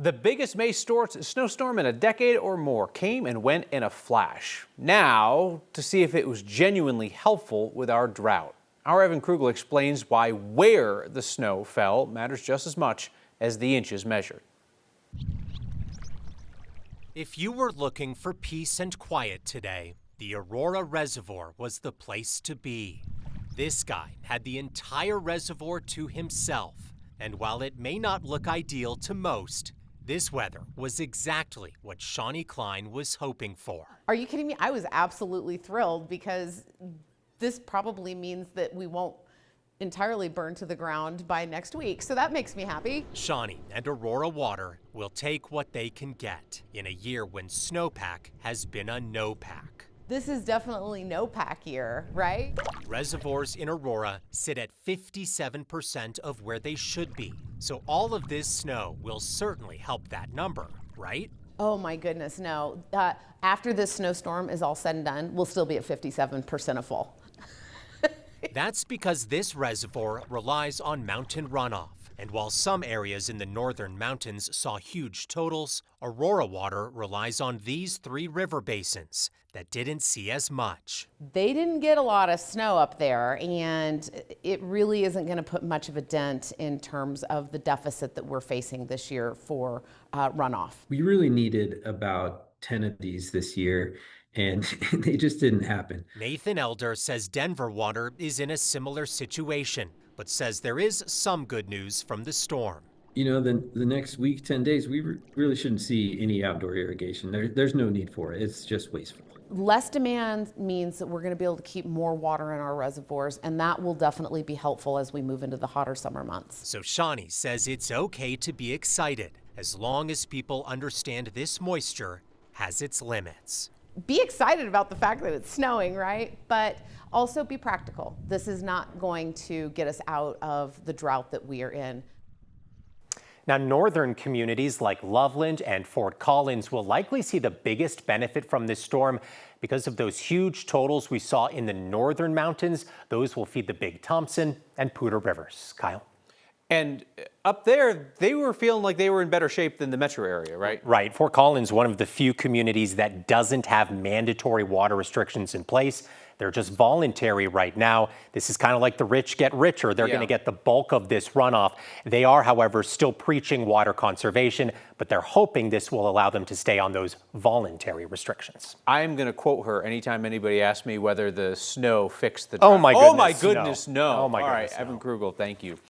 The biggest snowstorm in a decade or more came and went in a flash. Now, to see if it was genuinely helpful with our drought. Our Evan Krugel explains why where the snow fell matters just as much as the inches measured. If you were looking for peace and quiet today, the Aurora Reservoir was the place to be. This guy had the entire reservoir to himself, and while it may not look ideal to most, this weather was exactly what Shawnee Klein was hoping for. Are you kidding me? I was absolutely thrilled because this probably means that we won't entirely burn to the ground by next week. So that makes me happy. Shawnee and Aurora Water will take what they can get in a year when snowpack has been a no-pack. This is definitely no-pack year, right? Reservoirs in Aurora sit at 57% of where they should be. So all of this snow will certainly help that number, right? Oh my goodness, no. After this snowstorm is all said and done, we'll still be at 57% of full. That's because this reservoir relies on mountain runoff. And while some areas in the northern mountains saw huge totals, Aurora Water relies on these three river basins that didn't see as much. They didn't get a lot of snow up there, and it really isn't going to put much of a dent in terms of the deficit that we're facing this year for runoff. We really needed about 10 of these this year, and they just didn't happen. Nathan Elder says Denver Water is in a similar situation, but says there is some good news from the storm. You know, the next week, 10 days, we really shouldn't see any outdoor irrigation. There's no need for it. It's just wasteful. Less demand means that we're going to be able to keep more water in our reservoirs, and that will definitely be helpful as we move into the hotter summer months. So Shawnee says it's okay to be excited as long as people understand this moisture has its limits. Be excited about the fact that it's snowing, right? But also be practical. This is not going to get us out of the drought that we are in. Now, northern communities like Loveland and Fort Collins will likely see the biggest benefit from this storm because of those huge totals we saw in the northern mountains. Those will feed the Big Thompson and Poudre Rivers. Kyle. And up there, they were feeling like they were in better shape than the metro area, right? Right. Fort Collins, one of the few communities that doesn't have mandatory water restrictions in place. They're just voluntary right now. This is kind of like the rich get richer. They're going to get the bulk of this runoff. They are, however, still preaching water conservation, but they're hoping this will allow them to stay on those voluntary restrictions. I'm going to quote her anytime anybody asks me whether the snow fixed the drought. Oh my Oh my goodness, goodness, no. Oh my All right, goodness, no. Evan Krugel, thank you.